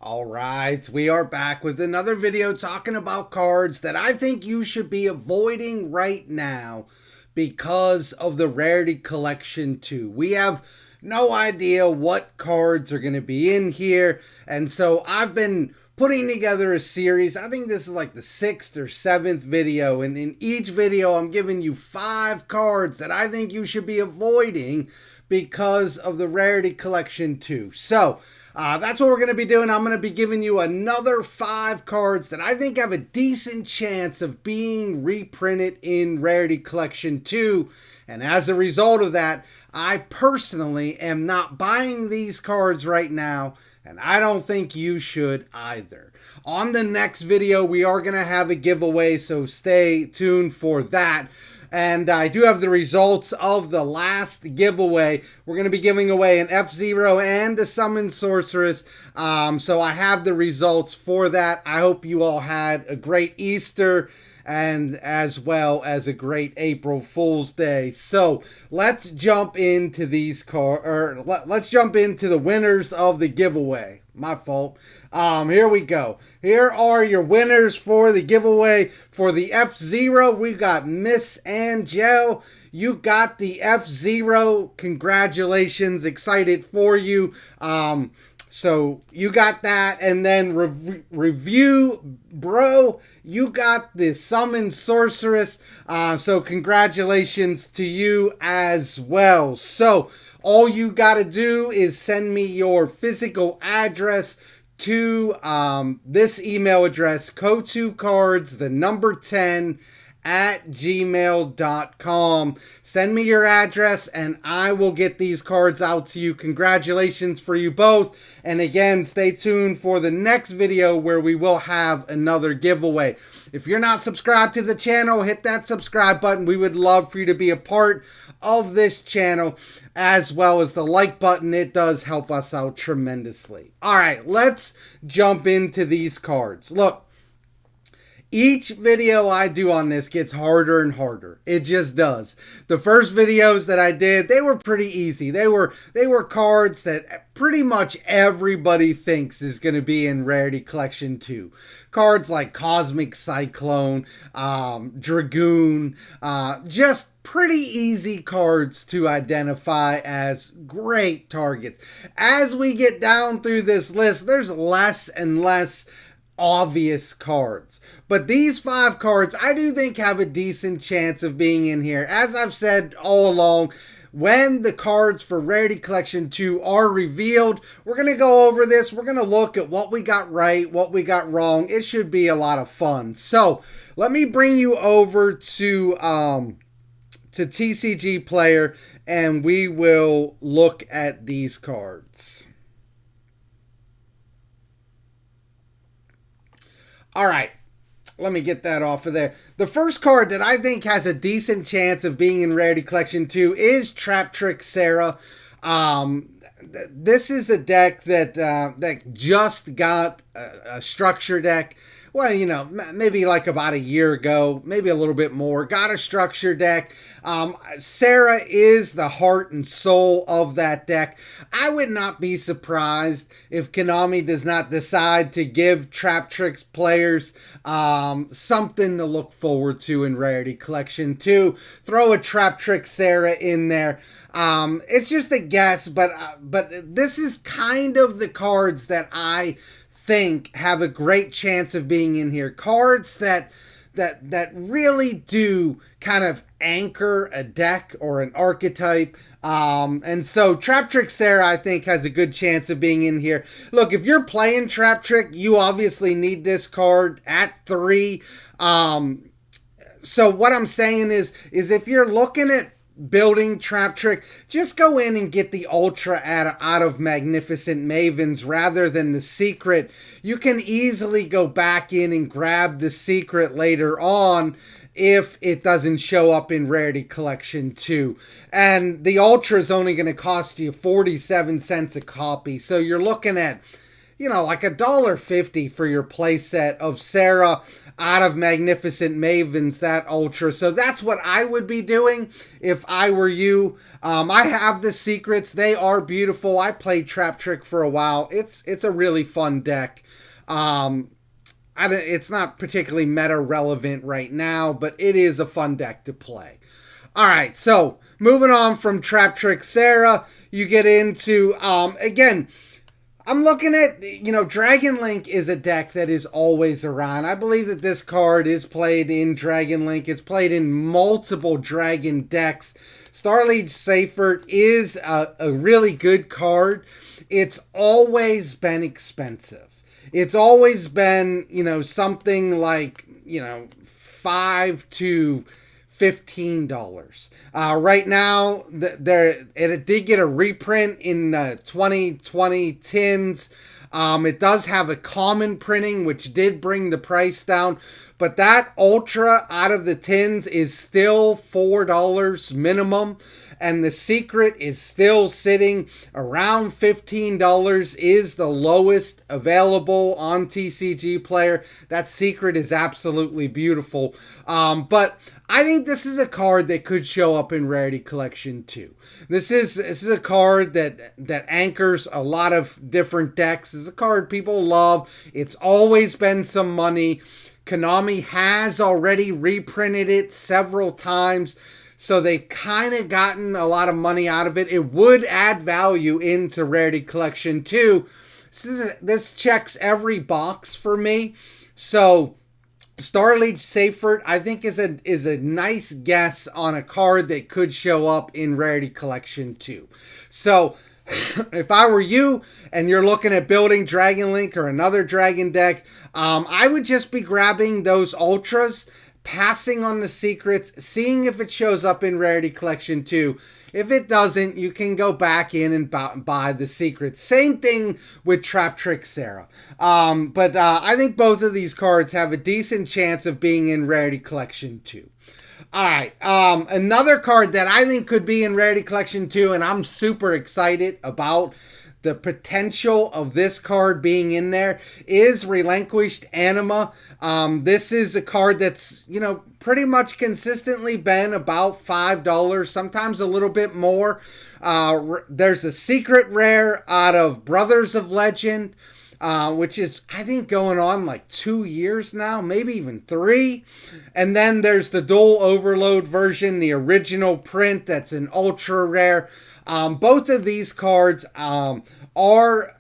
Alright, we are back with another video talking about cards that I think you should be avoiding right now because of the Rarity Collection 2. We have no idea what cards are going to be in here, and so I've been putting together a series. I think this is like the 6th or 7th video, and in each video I'm giving you 5 cards that I think you should be avoiding because of the Rarity Collection 2. So that's what we're going to be doing. I'm going to be giving you another 5 cards that I think have a decent chance of being reprinted in Rarity Collection 2. And as a result of that, I personally am not buying these cards right now, and I don't think you should either. On the next video, we are going to have a giveaway, so stay tuned for that. And I do have the results of the last giveaway. We're going to be giving away an F-Zero and a Summon Sorceress. So I have the results for that. I hope you all had a great Easter and as well as a great April Fool's Day. So let's jump into these let's jump into the winners of the giveaway. My fault. Here we go. Here are your winners for the giveaway. For the F-Zero, we got Miss Angel. You got the F-Zero. Congratulations. Excited for you. So you got that. And then Review Bro, you got the Summon Sorceress. So congratulations to you as well. So all you got to do is send me your physical address to this email address, co2cards10@gmail.com. Send me your address and I will get these cards out to you. Congratulations for you both. And again, stay tuned for the next video where we will have another giveaway. If you're not subscribed to the channel, hit that subscribe button. We would love for you to be a part of this channel, as well as the like button. It does help us out tremendously. All right, let's jump into these cards. Look, each video I do on this gets harder and harder. It just does. The first videos that I did, they were pretty easy. They were cards that pretty much everybody thinks is going to be in Rarity Collection 2. Cards like Cosmic Cyclone, Dragoon, just pretty easy cards to identify as great targets. As we get down through this list, there's less and less obvious cards, but these 5 cards I do think have a decent chance of being in here. As I've said all along, when the cards for Rarity Collection 2 are revealed, we're going to go over this. We're going to look at what we got right, what we got wrong. It should be a lot of fun. So let me bring you over to TCG Player and we will look at these cards. All right, let me get that off of there. The first card that I think has a decent chance of being in Rarity Collection 2 is Traptrix Sera. This is a deck that just got a structure deck. Well, you know, maybe like about a year ago, maybe a little bit more. Got a structure deck. Sera is the heart and soul of that deck. I would not be surprised if Konami does not decide to give Traptrix players something to look forward to in Rarity Collection 2. Throw a Traptrix Sera in there. It's just a guess, but this is kind of the cards that I think have a great chance of being in here. Cards that really do kind of anchor a deck or an archetype. And so Traptrix Sera, I think, has a good chance of being in here. Look, if you're playing Traptrix, you obviously need this card at 3. So what I'm saying is if you're looking at building Traptrix, just go in and get the Ultra out of Magnificent Mavens rather than the Secret. You can easily go back in and grab the Secret later on if it doesn't show up in Rarity Collection 2. And the Ultra is only going to cost you 47 cents a copy. So you're looking at you know, like $1.50 for your playset of Sera out of Magnificent Mavens, that Ultra. So that's what I would be doing if I were you. I have the secrets. They are beautiful. I played Traptrix for a while. It's a really fun deck. It's not particularly meta relevant right now, but it is a fun deck to play. All right, so moving on from Traptrix Sera, you get into, again, I'm looking at, you know, Dragon Link is a deck that is always around. I believe that this card is played in Dragon Link. It's played in multiple Dragon decks. Starliege Seyfert is a really good card. It's always been expensive. It's always been, you know, something like, you know, $5 to $15. Right now, it did get a reprint in 2020 tins. It does have a common printing, which did bring the price down. But that Ultra out of the tins is still $4 minimum. And the secret is still sitting around $15, is the lowest available on TCG Player. That secret is absolutely beautiful. But I think this is a card that could show up in Rarity Collection too. This is a card that anchors a lot of different decks. It's a card people love. It's always been some money. Konami has already reprinted it several times. So they've kind of gotten a lot of money out of it. It would add value into Rarity Collection too. This checks every box for me. So Starliege Seyfert, I think, is a nice guess on a card that could show up in Rarity Collection too. So if I were you and you're looking at building Dragon Link or another Dragon deck, I would just be grabbing those Ultras, passing on the secrets, seeing if it shows up in Rarity Collection too. If it doesn't, you can go back in and buy the secrets. Same thing with Traptrix Sera. But I think both of these cards have a decent chance of being in Rarity Collection too. Alright, another card that I think could be in Rarity Collection too, and I'm super excited about the potential of this card being in there, is Relinquished Anima. This is a card that's, you know, pretty much consistently been about $5, sometimes a little bit more. There's a secret rare out of Brothers of Legend, which is, I think, going on like 2 years now, maybe even 3. And then there's the Dual Overload version, the original print, that's an ultra rare. Both of these cards are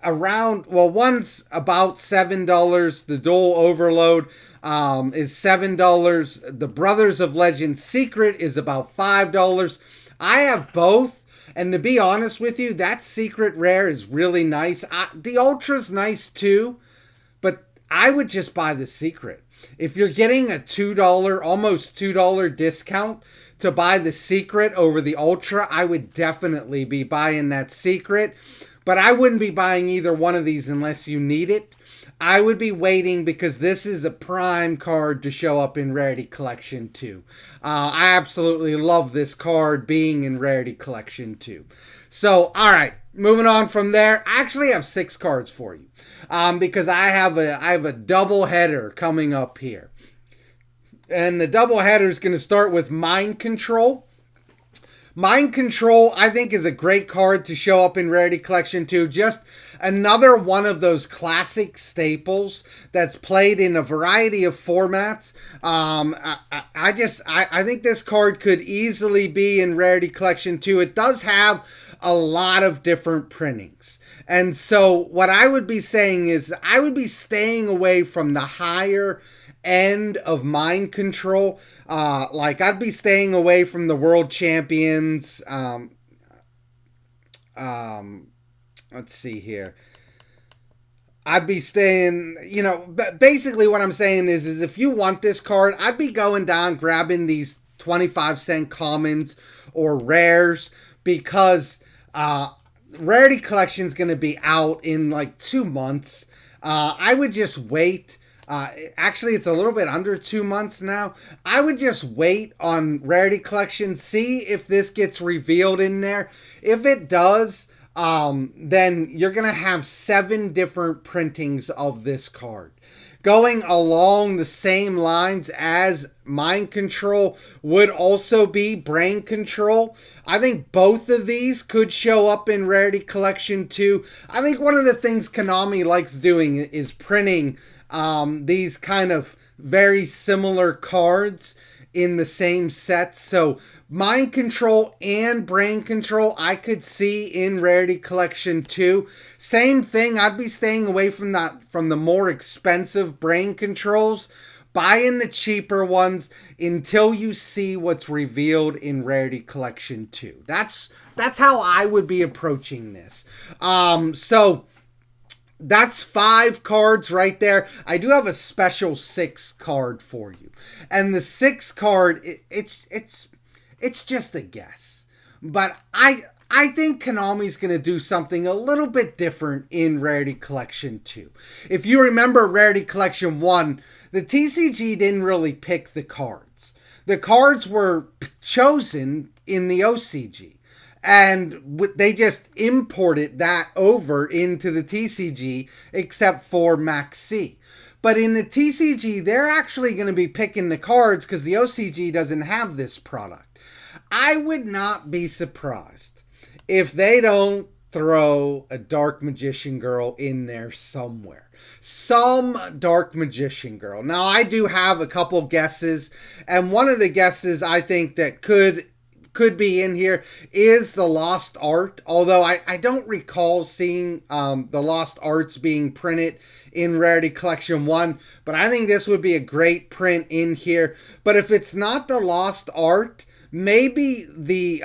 around, well, one's about $7. The Dual Overload is $7. The Brothers of Legend Secret is about $5. I have both. And to be honest with you, that secret rare is really nice. The Ultra's nice too, but I would just buy the secret. If you're getting a $2, almost $2 discount to buy the secret over the Ultra, I would definitely be buying that secret. But I wouldn't be buying either one of these unless you need it. I would be waiting because this is a prime card to show up in Rarity Collection too. I absolutely love this card being in Rarity Collection too. So, all right, moving on from there. I actually have 6 cards for you because I have a double header coming up here. And the double header is going to start with Mind Control. Mind Control, I think, is a great card to show up in Rarity Collection too. Just another one of those classic staples that's played in a variety of formats. I think this card could easily be in Rarity Collection too. It does have a lot of different printings. And so what I would be saying is I would be staying away from the higher end of Mind Control. Like, I'd be staying away from the World Champions. Let's see here. I'd be staying, you know, basically what I'm saying is if you want this card, I'd be going down, grabbing these 25-cent commons or rares, because Rarity Collection is going to be out in like 2 months. I would just wait. Actually, it's a little bit under 2 months now. I would just wait on Rarity Collection, see if this gets revealed in there. If it does, then you're going to have 7 different printings of this card. Going along the same lines as Mind Control would also be Brain Control. I think both of these could show up in Rarity Collection 2. I think one of the things Konami likes doing is printing these kind of very similar cards in the same set. So Mind Control and Brain Control I could see in Rarity Collection 2. Same thing, I'd be staying away from the more expensive Brain Controls. Buying the cheaper ones until you see what's revealed in Rarity Collection 2. That's how I would be approaching this. So that's 5 cards right there. I do have a special 6 card for you. And the 6 card, it's just a guess. But I think Konami's going to do something a little bit different in Rarity Collection 2. If you remember Rarity Collection 1, the TCG didn't really pick the cards. The cards were chosen in the OCG. And they just imported that over into the TCG, except for Max C. But in the TCG, they're actually going to be picking the cards because the OCG doesn't have this product. I would not be surprised if they don't throw a Dark Magician Girl in there somewhere. Some Dark Magician Girl. Now, I do have a couple guesses, and one of the guesses I think that could be in here is the Lost Art, although I don't recall seeing the Lost Arts being printed in Rarity Collection 1, but I think this would be a great print in here. But if it's not the Lost Art, maybe the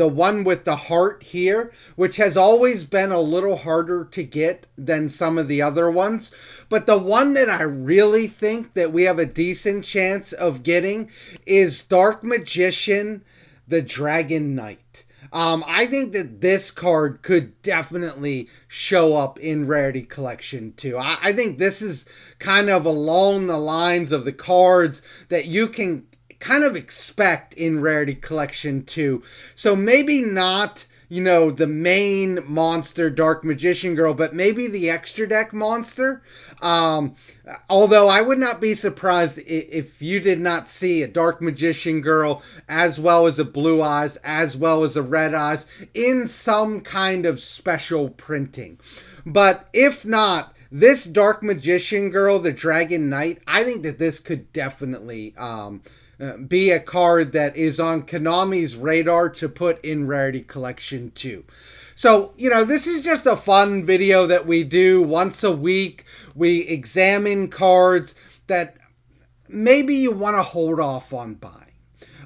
one with the heart here, which has always been a little harder to get than some of the other ones. But the one that I really think that we have a decent chance of getting is Dark Magician, the Dragon Knight. I think that this card could definitely show up in Rarity Collection 2. I think this is kind of along the lines of the cards that you can kind of expect in Rarity Collection 2. So maybe not, you know, the main monster Dark Magician Girl, but maybe the extra deck monster. Although I would not be surprised if you did not see a Dark Magician Girl as well as a Blue Eyes, as well as a Red Eyes in some kind of special printing. But if not, this Dark Magician Girl, the Dragon Knight, I think that this could definitely be a card that is on Konami's radar to put in Rarity Collection 2. So, you know, this is just a fun video that we do once a week. We examine cards that maybe you want to hold off on buying.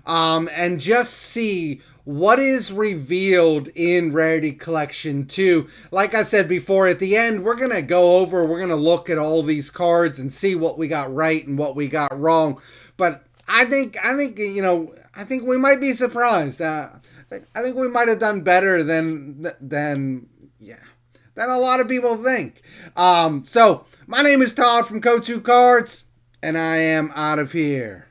And just see what is revealed in Rarity Collection 2. Like I said before, at the end, we're going to look at all these cards and see what we got right and what we got wrong. But I think you know, I think we might be surprised. I think we might have done better than a lot of people think. So my name is Todd from Go2 Cards, and I am out of here.